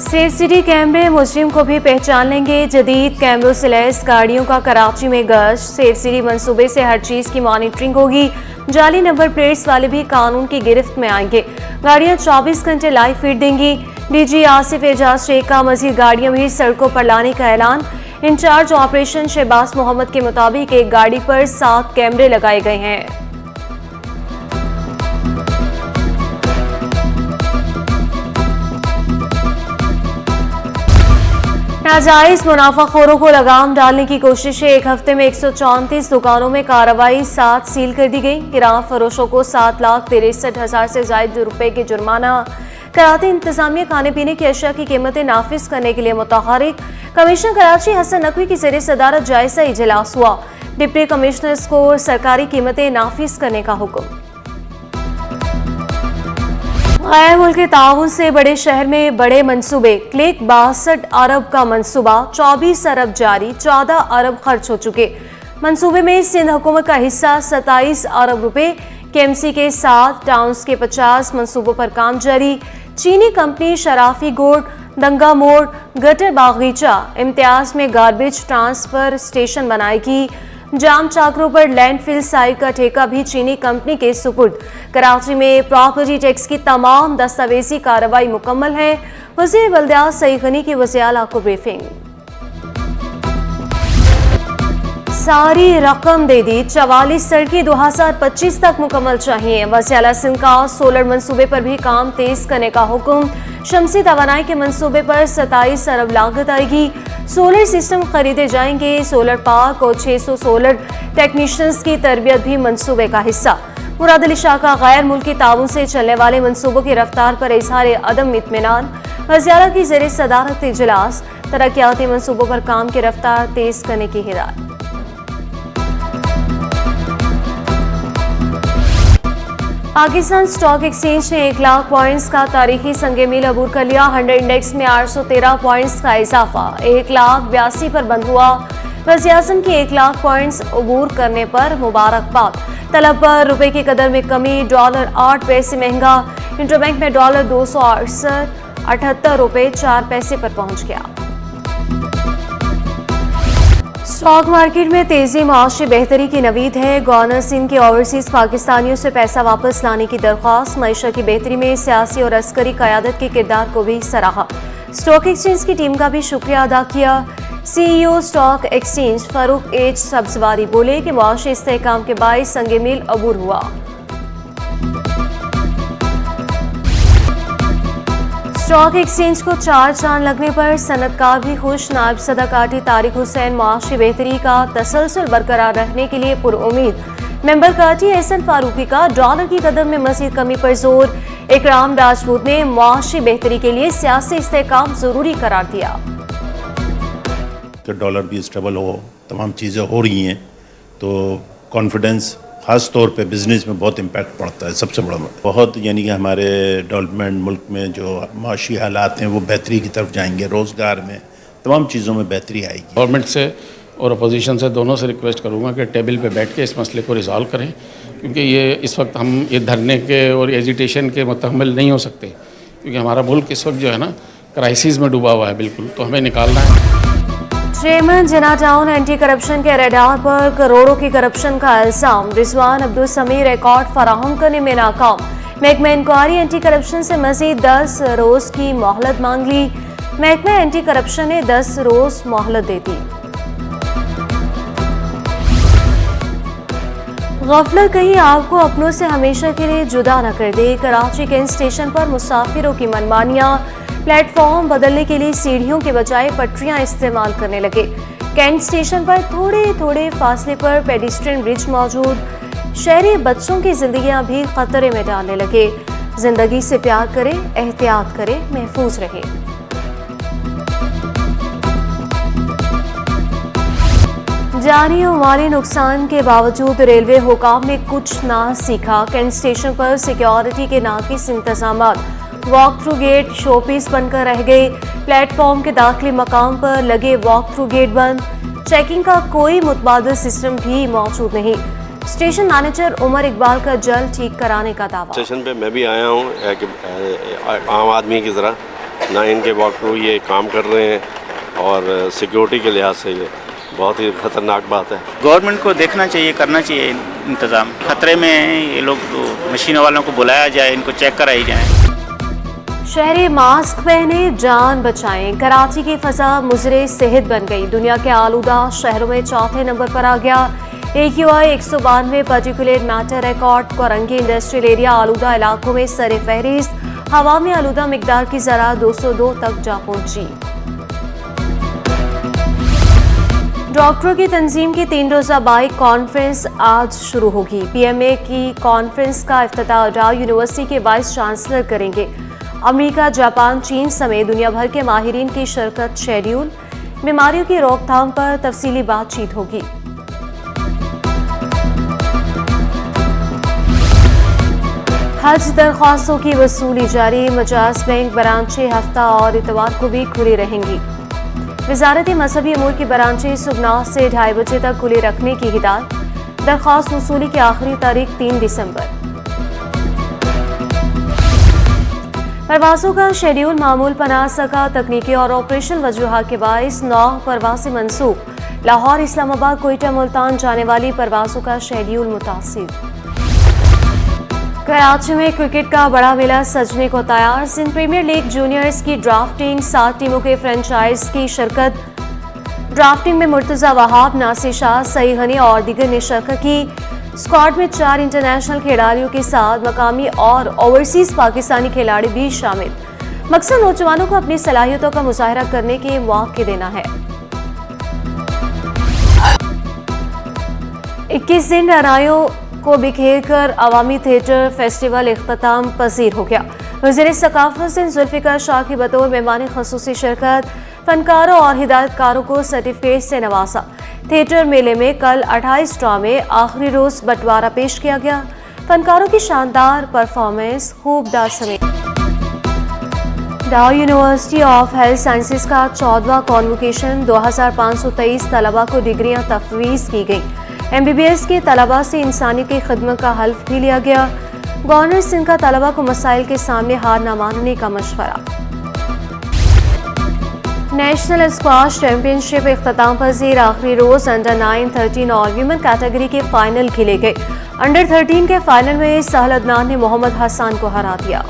Safe city कैमरे मुजरिम को भी पहचान लेंगे। जदीद कैमरों से लैस गाड़ियों का कराची में गश्त। सेफ सिटी मंसूबे से हर चीज की मॉनिटरिंग होगी। जाली नंबर प्लेट्स वाले भी कानून की गिरफ्त में आएंगे। गाड़ियां 24 घंटे लाइव फीड देंगी। डीजी आसिफ एजाज शेख का मजीद गाड़ियां भी सड़कों पर लाने का ऐलान। इंचार्ज ऑपरेशन शहबाज मोहम्मद के मुताबिक एक गाड़ी पर 7 कैमरे लगाए गए हैं। नाजायज मुनाफाखोरों को लगाम डालने की कोशिश है। एक हफ्ते में 134 दुकानों में कार्रवाई, 7 सील कर दी गई। गिराव फरोशों को 7,63,000 से ज्यादा रुपए के जुर्माना। कराती इंतजामिया खाने पीने की अशिया की कीमतें नाफिज करने के लिए मुतहरिक। कमिश्नर कराची हसन नकवी की ज़ेरे सदारत जायजा इजलास हुआ। डिप्टी कमिश्नर्स को सरकारी कीमतें नाफिज करने का हुक्म। गैर मुल्की ताउन से बड़े शहर में बड़े मंसूबे। क्लिक 62 अरब का मंसूबा, 24 अरब जारी, 14 अरब खर्च हो चुके। मंसूबे में सिंध हुकूमत का हिस्सा 27 अरब रुपए। केएमसी के 7, टाउन्स के 50 मंसूबों पर काम जारी। चीनी कंपनी शराफी गोड, दंगा मोड़, गटर बागीचा इम्तियाज में गार्बेज ट्रांसफर स्टेशन बनाएगी। जाम चाकरों पर लैंडफिल साइट का ठेका भी चीनी कंपनी के सुपुर्द। कराची में प्रॉपर्टी टैक्स की तमाम दस्तावेजी कार्रवाई मुकम्मल है। वज़ीर बल्दियात सईद गनी की वज़ीर को ब्रीफिंग। सारी रकम दे दी, 44 सड़कें 2025 तक मुकम्मल चाहिए। वज़ीर सिंध का सोलर मंसूबे पर भी काम तेज करने का हुक्म। शमसी तवानाई के मंसूबे पर 27 अरब लागत आएगी। सोलर सिस्टम खरीदे जाएंगे। सोलर पार्क और 600 सोलर टेक्नीशियंस की तरबियत भी मंसूबे का हिस्सा। मुराद अली शाह का गैर मुल्की ताउन से चलने वाले मंसूबों की रफ्तार पर इजहार अदम इत्मीनान। वज़ीर की ज़ेरे सदारत इजलास। तरक्याती मंसूबों पर काम की रफ्तार तेज करने की हिदायत। पाकिस्तान स्टॉक एक्सचेंज ने 1 लाख पॉइंट्स का तारीखी संगे मील अबूर कर लिया। 100 इंडेक्स में 813 पॉइंट्स का इजाफा 1,82,000 पर बंद हुआ। वज़ीर-ए-आज़म की 1 लाख पॉइंट्स अबूर करने पर मुबारकबाद। तलब पर रुपए की कदर में कमी, डॉलर 8 पैसे महंगा। इंटरबैंक में डॉलर 268 रुपए 4 पैसे पर पहुंच गया। स्टॉक मार्केट में तेजी माशी बेहतरी की नवीद है। गवर्नर सिंध की ओवरसीज पाकिस्तानियों से पैसा वापस लाने की दरख्वास्त। मईशत की बेहतरी में सियासी और अस्करी क़यादत के किरदार को भी सराहा। स्टॉक एक्सचेंज की टीम का भी शुक्रिया अदा किया। CEO stock exchange Farooq H Sabzwari बोले कि मुआशी इस्तेहकाम के बाइस संगे मील अबूर हुआ। स्टॉक एक्सचेंज को 4 चांद लगने पर सनतकार भी खुश। नायब सदर काटी तारिक हुसैन मुआशी बेहतरी का तसलसल बरकरार रहने के लिए पुरउम्मीद। मेंबर काटी एहसन फारूकी का डॉलर की कदर में मजीद कमी पर जोर। इकराम राजपूत ने मुआशी बेहतरी के लिए सियासी इस्तेहकाम जरूरी करार दिया। तो डॉलर भी स्टेबल हो, तमाम चीज़ें हो रही हैं तो कॉन्फिडेंस ख़ास तौर पे बिज़नेस में बहुत इम्पैक्ट पड़ता है। सबसे बड़ा बहुत यानी कि हमारे डेवलपमेंट मुल्क में जो माशी हालात हैं वो बेहतरी की तरफ जाएंगे। रोज़गार में तमाम चीज़ों में बेहतरी आएगी। गवर्नमेंट से और अपोजिशन से दोनों से रिक्वेस्ट करूँगा कि टेबल पे बैठ के इस मसले को रिजॉल्व करें, क्योंकि ये इस वक्त हम ये धरने के और एजिटेशन के मुतहम्मिल नहीं हो सकते, क्योंकि हमारा मुल्क इस वक्त जो है ना क्राइसिस में डूबा हुआ है बिल्कुल, तो हमें निकालना है। चेयरमैन जिना टाउन एंटी करप्शन के रेडार पर करोड़ों की करप्शन का इल्जाम। रिजवान अब्दुल समीर रिकॉर्ड फराहम करने में नाकाम। महकमा इंक्वायरी एंटी करप्शन से मजीद 10 रोज की मोहलत मांग ली। महकमा एंटी करप्शन ने 10 रोज मोहलत दे दी। गफलत कहीं आपको अपनों से हमेशा के लिए जुदा न कर दे। कराची कैंट स्टेशन पर मुसाफिरों की मनमानियां। प्लेटफॉर्म बदलने के लिए सीढ़ियों के बजाय पटरियां इस्तेमाल करने लगे। कैंट स्टेशन पर थोड़े थोड़े फासले पर पेडिस्ट्रियन ब्रिज मौजूद। शहरी बच्चों की जिंदगियां भी खतरे में डालने लगे। जिंदगी से प्यार करें, एहतियात करें, महफूज रहें। जानी और माली नुकसान के बावजूद रेलवे हुकाम ने कुछ ना सीखा। कैंट स्टेशन पर सिक्योरिटी के नाकिस इंतजामात। वॉक थ्रू गेट शोपीस बनकर रह गए। प्लेटफॉर्म के दाखिली मकाम पर लगे वॉक थ्रू गेट बंद। चेकिंग का कोई मुतबादिल सिस्टम भी मौजूद नहीं। स्टेशन मैनेजर उमर इकबाल का जल्द ठीक कराने का दावा। स्टेशन पे मैं भी आया हूँ आम आदमी की तरह, 9 के वक्त ये काम कर रहे हैं और सिक्योरिटी के लिहाज से ये बहुत ही ख़तरनाक बात है। गवर्नमेंट को देखना चाहिए, करना चाहिए इंतज़ाम। खतरे में हैं ये लोग, तो मशीन वालों को बुलाया जाए, इनको चेक कराई जाए। शहरी मास्क पहने जान बचाएं। कराची की फ़ज़ा मुज़रे सेहत बन गई। दुनिया के आलूदा शहरों में चौथे नंबर पर आ गया AQI 192 particulate matter record. Korangi industrial area आलूदा इलाकों में सरे फहरिस्त। हवा में आलूदा मिकदार की ज़रा 202 तक जा पहुंची। डॉक्टरों की तंजीम की 3 रोज़ा बाइक कॉन्फ्रेंस आज शुरू होगी। PMA की कॉन्फ्रेंस का इफ्तिताह डाउ यूनिवर्सिटी के वाइस चांसलर करेंगे। अमेरिका, जापान, चीन समेत दुनिया भर के माहिरीन की शिरकत शेड्यूल। बीमारियों की रोकथाम पर तफसीली बातचीत होगी। हज दरख्वास्तों की वसूली जारी। मजाज बैंक ब्रांचें हफ्ता और इतवार को भी खुली रहेंगी। वजारत मजहबी अमूर की ब्रांचें सुबह 9 से 2:30 बजे तक खुली रखने की हिदायत। दरख्वास्त वसूली की आखिरी तारीख 3 दिसंबर। परवाज़ों का शेड्यूल मामूल पना सका। तकनीकी और ऑपरेशन वजूहात के बाइस 9 परवाज़ें मनसूख। लाहौर, इस्लामाबाद, कोयटा, मुल्तान जाने वाली परवाज़ों का शेड्यूल मुतासिर। कराची में क्रिकेट का बड़ा मेला सजने को तैयार। सिंध प्रीमियर लीग जूनियर्स की ड्राफ्टिंग। 7 टीमों के फ्रेंचाइज की शिरकत। ड्राफ्टिंग में मुर्तज़ा वहाब, नासिर शाह, सईद गनी और दीगर ने शिरकत की। स्क्वाड में 4 इंटरनेशनल खिलाड़ियों के साथ मकामी और ओवरसीज पाकिस्तानी खिलाड़ी भी शामिल। मकसद नौजवानों को अपनी सलाहियतों का मुजाहरा करने के मौके देना है। 21 दिन रनायों को बिखेर कर अवामी थिएटर फेस्टिवल इख्तिताम पजीर हो गया। वज़ीर सकाफत से जुल्फ़िकार शाह की बतौर मेहमान ख़ुसूसी शिरकत। फनकारों और हिदायतकारों को सर्टिफिकेट से नवाजा। थिएटर मेले में कल 28 ड्रामे आखिरी रोज़ बंटवारा पेश किया गया। फनकारों की शानदार परफॉर्मेंस खूब दाद समेत। डाउ यूनिवर्सिटी ऑफ हेल्थ साइंसेज का 14वां कॉन्वोकेशन। 2523 तलबा को डिग्रियां तफवीज़ की गई। MBBS के तलबा से इंसानी की खिदमत का हल्फ भी लिया गया। गवर्नर सिंध का तलबा को मसाइल के सामने हार न मानने का मशवरा। नेशनल स्क्वाश चैंपियनशिप इख्तिताम पजीर। आखिरी रोज अंडर 9, 13 और वीमेन कैटेगरी के फाइनल खेले गए। अंडर 13 के फाइनल में सहल अदनान ने मोहम्मद हसन को हरा दिया।